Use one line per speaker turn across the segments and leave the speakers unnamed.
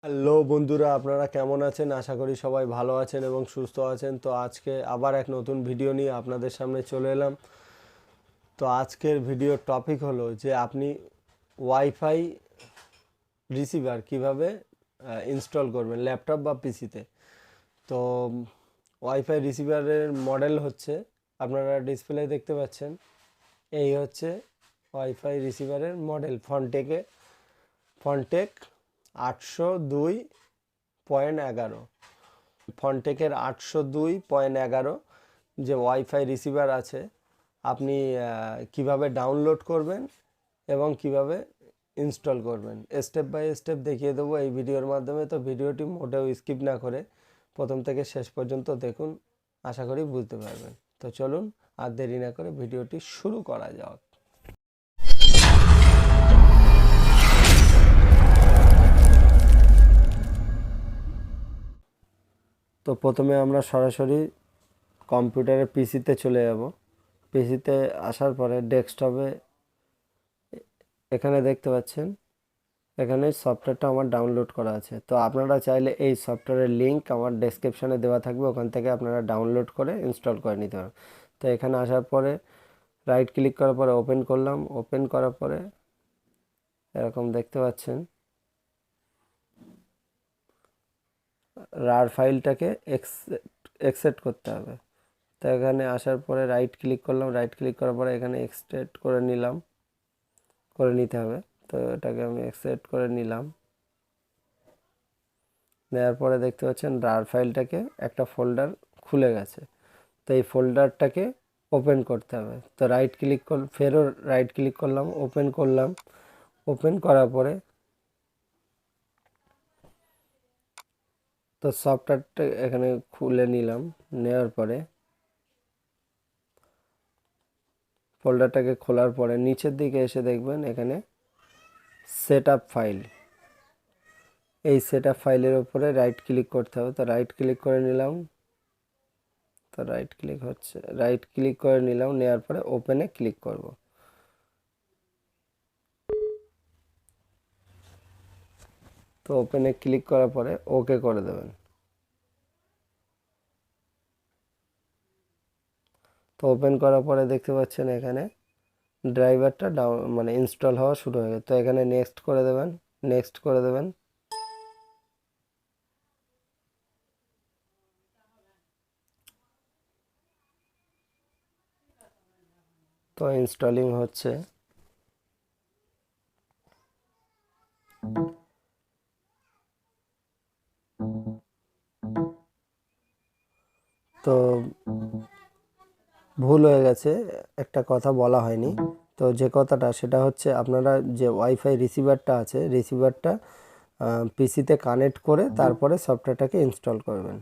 Hello বন্ধুরা, আপনারা কেমন আছেন? আশা করি সবাই ভালো আছেন এবং সুস্থ আছেন। তো আজকে আবার এক নতুন ভিডিও নিয়ে আপনাদের সামনে চলে এলাম। তো আজকের ভিডিওর টপিক হলো যে আপনি ওয়াইফাই রিসিভার কিভাবে ইনস্টল করবেন ল্যাপটপ বা পিসিতে। তো ওয়াইফাই রিসিভারের মডেল হচ্ছে, আপনারা ডিসপ্লে দেখতে পাচ্ছেন, এই হচ্ছে ওয়াইফাই রিসিভারের মডেল ফন্টেক 802.11। ফন্টেকের 802.11 যে ওয়াইফাই রিসিভার আছে, আপনি কিভাবে ডাউনলোড করবেন এবং কিভাবে ইনস্টল করবেন স্টেপ বাই স্টেপ দেখিয়ে দেবো এই ভিডিওর মাধ্যমে। তো ভিডিওটি মোটেও স্কিপ না করে প্রথম থেকে শেষ পর্যন্ত দেখুন, আশা করি বুঝতে পারবেন। তো চলুন আর দেরি না করে ভিডিওটি শুরু করা যাক। তো প্রথমে আমরা সরাসরি কম্পিউটারের পিসিতে চলে যাব। পিসিতে আসার পরে ডেস্কটপে এখানে দেখতে পাচ্ছেন, এখানে সফটওয়্যারটা আমার ডাউনলোড করা আছে। তো আপনারা চাইলে এই সফটওয়্যারের লিঙ্ক আমার ডেসক্রিপশানে দেওয়া থাকবে, ওখান থেকে আপনারা ডাউনলোড করে ইনস্টল করে নিতে পারেন। তো এখানে আসার পরে রাইট ক্লিক করার পরে ওপেন করলাম। ওপেন করার পরে এরকম দেখতে পাচ্ছেন, রার ফাইলটাকে এক্সট্রাক্ট করতে হবে। তো এখানে আসার পরে রাইট ক্লিক করলাম। রাইট ক্লিক করার পরে এখানে এক্সট্রাক্ট করে নিতে হবে। তো এটাকে আমি এক্সট্রাক্ট করে নিলাম। নেওয়ার পরে দেখতে পাচ্ছেন রার ফাইলটাকে একটা ফোল্ডার খুলে গেছে। তো এই ফোল্ডারটাকে ওপেন করতে হবে। তো ফেরও রাইট ক্লিক করলাম, ওপেন করলাম। ওপেন করার পরে তো সফটওয়্যারটা এখানে খুলে নিলাম। নেওয়ার পরে ফোল্ডারটাকে খোলার পরে নিচের দিকে এসে দেখবেন এখানে সেট আপ ফাইল, এই সেট আপ ফাইলের উপরে রাইট ক্লিক করতে হবে। তো রাইট ক্লিক করে নিলাম। তো রাইট ক্লিক করে নিলাম। নেওয়ার পরে ওপেনে ক্লিক করব। তো ওপেনে ক্লিক করার পরে ওকে করে দেবেন। তো ওপেন করার পরে দেখতে পাচ্ছেন এখানে ড্রাইভারটা ইনস্টল হওয়া শুরু হয়ে গেছে। তো এখানে নেক্সট করে দেবেন। নেক্সট করে দেবেন। তো ইনস্টলিং হচ্ছে। তো ভুল হয়ে গেছে, একটা কথা বলা হয়নি। তো যে কথাটা সেটা হচ্ছে, আপনারা যে ওয়াইফাই রিসিভারটা আছে, রিসিভারটা পিসিতে কানেক্ট করে তারপরে সফটওয়্যারটাকে ইনস্টল করবেন।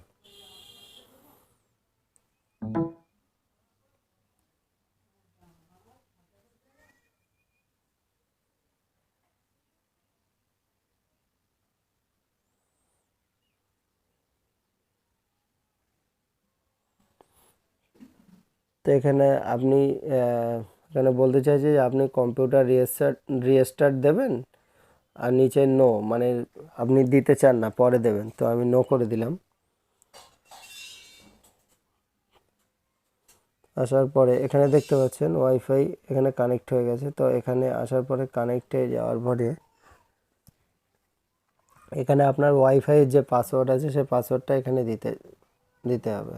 তো এখানে আপনি এখানে বলতে চাইছে যে আপনি কম্পিউটার রিস্টার্ট দেবেন, আর নিচে নো, মানে আপনি দিতে চান না, পরে দেবেন। তো আমি নো করে দিলাম। আসার পরে এখানে দেখতে পাচ্ছেন ওয়াইফাই এখানে কানেক্ট হয়ে গেছে। তো এখানে আসার পরে কানেক্ট হয়ে যাওয়ার পরে এখানে আপনার ওয়াইফাইয়ের যে পাসওয়ার্ড আছে সেই পাসওয়ার্ডটা এখানে দিতে হবে।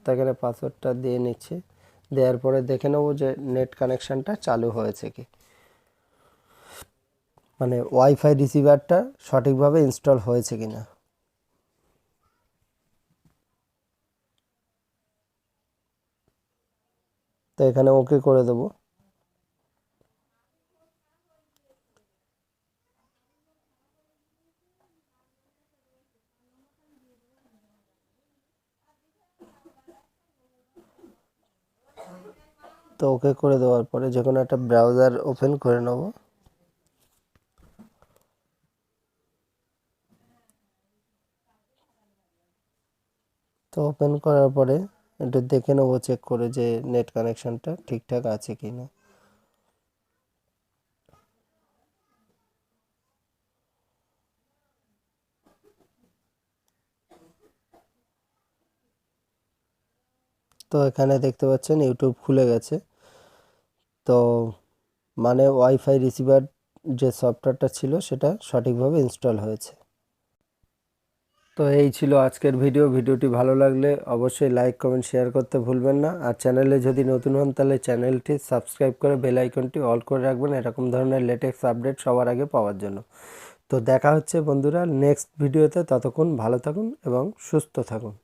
তো এখানে পাসওয়ার্ডটা দিয়ে নিচ্ছি। দেওয়ার পরে দেখে নেবো যে নেট কানেকশানটা চালু হয়েছে কি, মানে ওয়াইফাই রিসিভারটা সঠিকভাবে ইনস্টল হয়েছে কিনা। তো এখানে ওকে করে দেবো। তো ওকে করে দেওয়ার পরে যে কোনো একটা ব্রাউজার ওপেন করে নেব। তো ওপেন করার পরে একটু দেখে নেবো, চেক করে যে নেট কানেকশানটা ঠিকঠাক আছে কি না। তো এখানে দেখতে পাচ্ছেন ইউটিউব খুলে গেছে। তো মানে ওয়াইফাই রিসিভার যে সফটওয়্যারটা ছিল সেটা সঠিকভাবে ইনস্টল হয়েছে। তো এই ছিল আজকের ভিডিওটি ভালো লাগলে অবশ্যই লাইক কমেন্ট শেয়ার করতে ভুলবেন না। আর চ্যানেলে যদি নতুন হন তাহলে চ্যানেলটি সাবস্ক্রাইব করে বেল আইকনটি অল করে রাখবেন এরকম ধরনের লেটেস্ট আপডেট সবার আগে পাওয়ার জন্য। তো দেখা হচ্ছে বন্ধুরা নেক্সট ভিডিওতে, ততক্ষণ ভালো থাকুন এবং সুস্থ থাকুন।